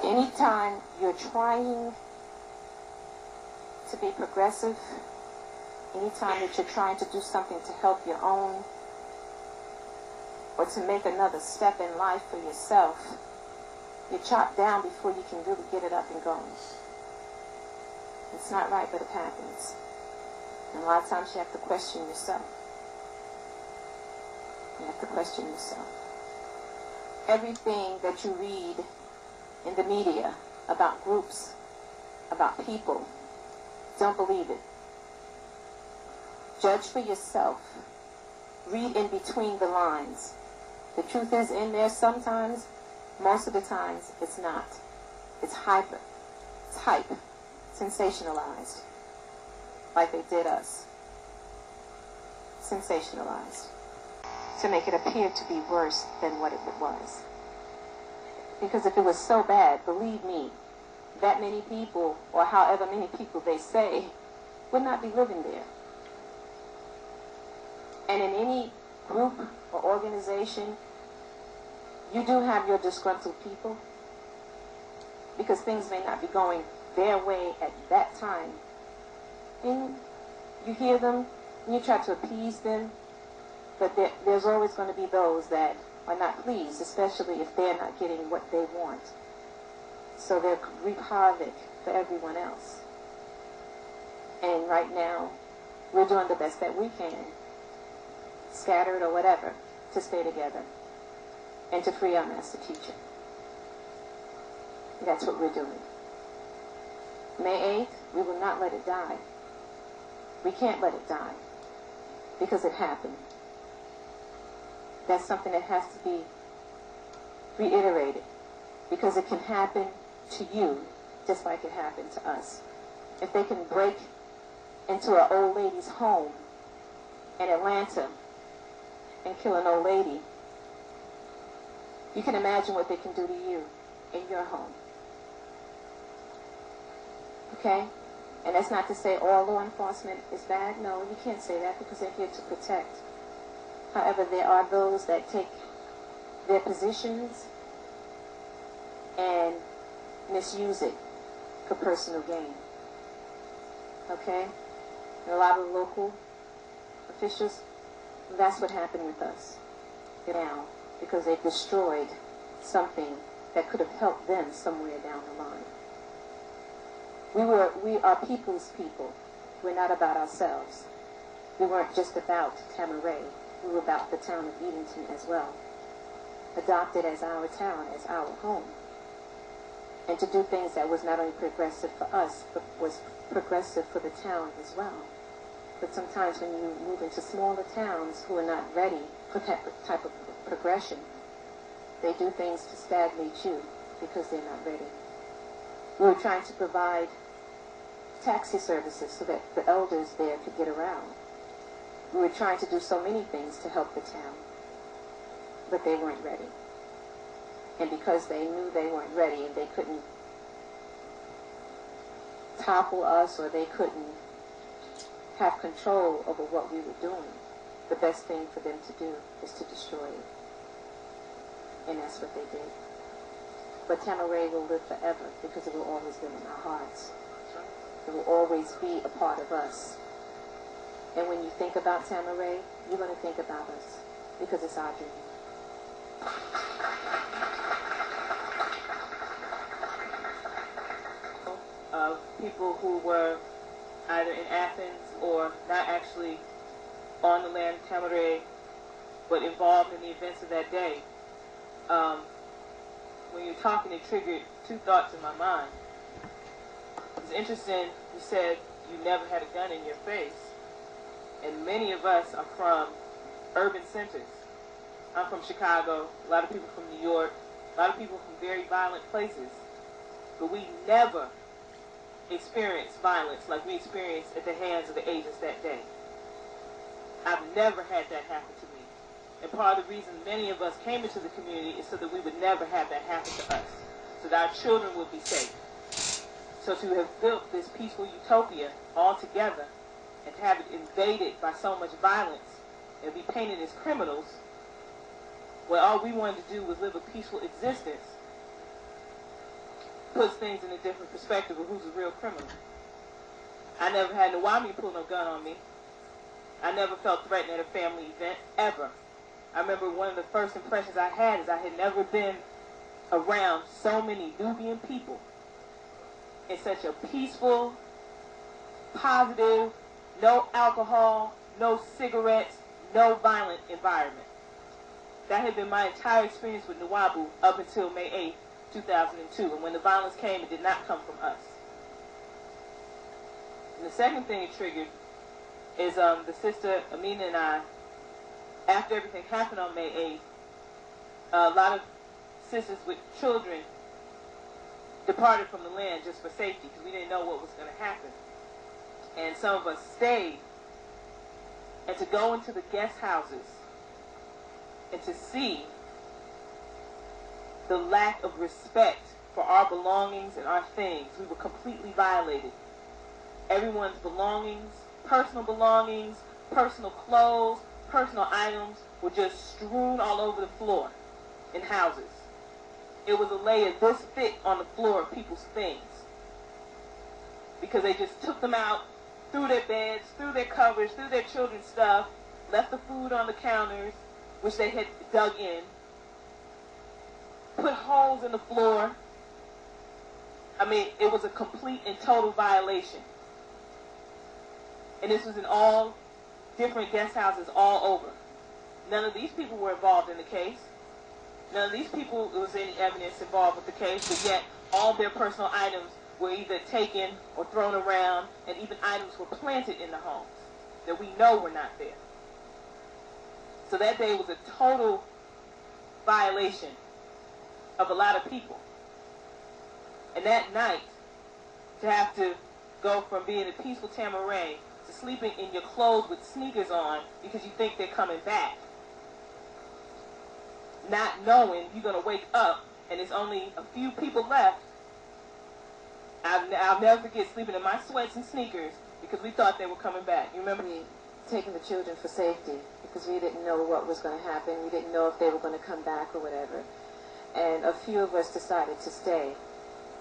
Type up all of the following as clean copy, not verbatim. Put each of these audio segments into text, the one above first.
Anytime you're trying to be progressive, anytime that you're trying to do something to help your own or to make another step in life for yourself, you're chopped down before you can really get it up and going. It's not right, but it happens. And a lot of times you have to question yourself. You have to question yourself. Everything that you read in the media about groups, about people, don't believe it. Judge for yourself. Read in between the lines. The truth is in there sometimes. Most of the times, it's not. It's hype, sensationalized, like they did us. Sensationalized, to make it appear to be worse than what it was. Because if it was so bad, believe me, that many people, or however many people they say, would not be living there. And in any group or organization, you do have your disgruntled people, because things may not be going their way at that time. And you hear them, and you try to appease them, but there's always going to be those that are not pleased, especially if they're not getting what they want. So they'll wreak havoc for everyone else. And right now, we're doing the best that we can, scattered or whatever, to stay together and to free our master teacher. That's what we're doing. May 8th, we will not let it die. We can't let it die because it happened. That's something that has to be reiterated, because it can happen to you just like it happened to us. If they can break into an old lady's home in Atlanta and kill an old lady, you can imagine what they can do to you in your home. Okay? And that's not to say all law enforcement is bad. No, you can't say that, because they're here to protect. However, there are those that take their positions and misuse it for personal gain. Okay? And a lot of local officials, that's what happened with us now, because they've destroyed something that could have helped them somewhere down the line. We are people's people. We're not about ourselves. We weren't just about Tamaray. We were about the town of Edenton as well. Adopted as our town, as our home. And to do things that was not only progressive for us, but was progressive for the town as well. But sometimes when you move into smaller towns who are not ready for that type of progression, they do things to stagnate you because they're not ready. We were trying to provide taxi services so that the elders there could get around. We were trying to do so many things to help the town, but they weren't ready. And because they knew they weren't ready and they couldn't topple us, or they couldn't have control over what we were doing, the best thing for them to do is to destroy it. And that's what they did. But Tamaray will live forever, because it will always live in our hearts. It will always be a part of us. And when you think about Tamaray, you're going to think about us, because it's our dream. Of people who were either in Athens or not actually on the land of Tamaray, but involved in the events of that day. When you're talking, it triggered two thoughts in my mind. It's interesting, you said you never had a gun in your face. And many of us are from urban centers. I'm from Chicago, a lot of people from New York, a lot of people from very violent places. But we never experienced violence like we experienced at the hands of the agents that day. I've never had that happen to me. And part of the reason many of us came into the community is so that we would never have that happen to us, so that our children would be safe. So to have built this peaceful utopia all together and to have it invaded by so much violence and be painted as criminals, where all we wanted to do was live a peaceful existence, puts things in a different perspective of who's a real criminal. I never had Nuwaubian pull no gun on me. I never felt threatened at a family event, ever. I remember one of the first impressions I had is I had never been around so many Nubian people in such a peaceful, positive, no alcohol, no cigarettes, no violent environment. That had been my entire experience with Nuwabu up until May 8th, 2002. And when the violence came, it did not come from us. And the second thing it triggered is the sister Amina and I, after everything happened on May 8th, a lot of sisters with children departed from the land just for safety because we didn't know what was going to happen. And some of us stayed. And to go into the guest houses and to see the lack of respect for our belongings and our things, we were completely violated. Everyone's belongings, personal clothes, personal items were just strewn all over the floor in houses. It was a layer this thick on the floor of people's things because they just took them out, threw their beds, threw their covers, threw their children's stuff, left the food on the counters, which they had dug in, put holes in the floor. I mean, it was a complete and total violation. And this was in all different guest houses all over. None of these people were involved in the case. None of these people, there was any evidence involved with the case, but yet all their personal items were either taken or thrown around, and even items were planted in the homes that we know were not there. So that day was a total violation of a lot of people. And that night, to have to go from being a peaceful Tamaray to sleeping in your clothes with sneakers on because you think they're coming back, not knowing you're going to wake up and there's only a few people left. I'll never forget sleeping in my sweats and sneakers because we thought they were coming back. You remember? We taking the children for safety because we didn't know what was going to happen. We didn't know if they were going to come back or whatever. And a few of us decided to stay.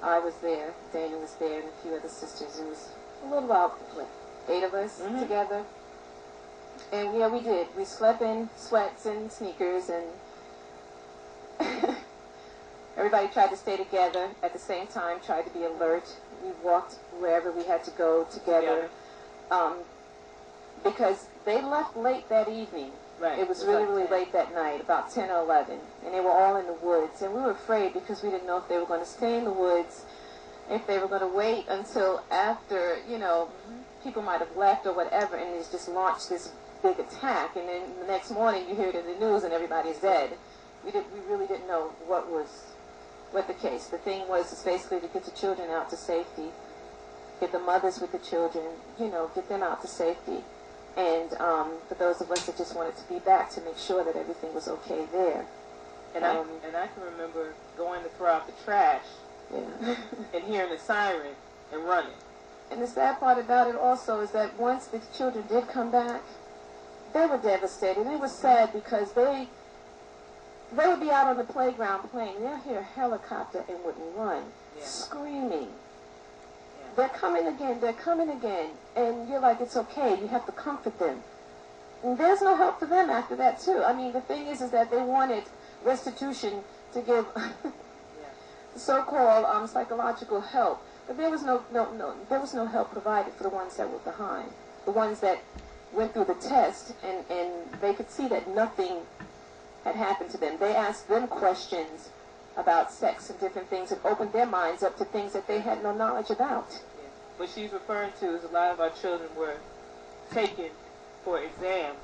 I was there, Dana was there, and a few other sisters. It was a little about, 8 of us together. And yeah, we did. We slept in sweats and sneakers, and everybody tried to stay together at the same time, tried to be alert. We walked wherever we had to go together. Because they left late that evening. Right. It was really late that night, about 10 or 11. And they were all in the woods. And we were afraid because we didn't know if they were going to stay in the woods, if they were going to wait until after, people might have left or whatever, and it's just launched this big attack. And then the next morning you hear it in the news and everybody's dead. We really didn't know what the case. The thing was basically to get the children out to safety, get the mothers with the children, get them out to safety. And for those of us that just wanted to be back, to make sure that everything was okay there. And I can remember going to throw out the trash and hearing the siren and running. And the sad part about it also is that once the children did come back, they were devastated. It was sad because they would be out on the playground playing. They'll hear a helicopter and would run, screaming. They're coming again, they're coming again. And you're like, it's okay, you have to comfort them. And there's no help for them after that, too. I mean, the thing is that they wanted restitution to give so-called psychological help. But there was no help provided for the ones that were behind. The ones that went through the test, and they could see that nothing had happened to them. They asked them questions about sex and different things and opened their minds up to things that they had no knowledge about. Yeah. What she's referring to is a lot of our children were taken for exams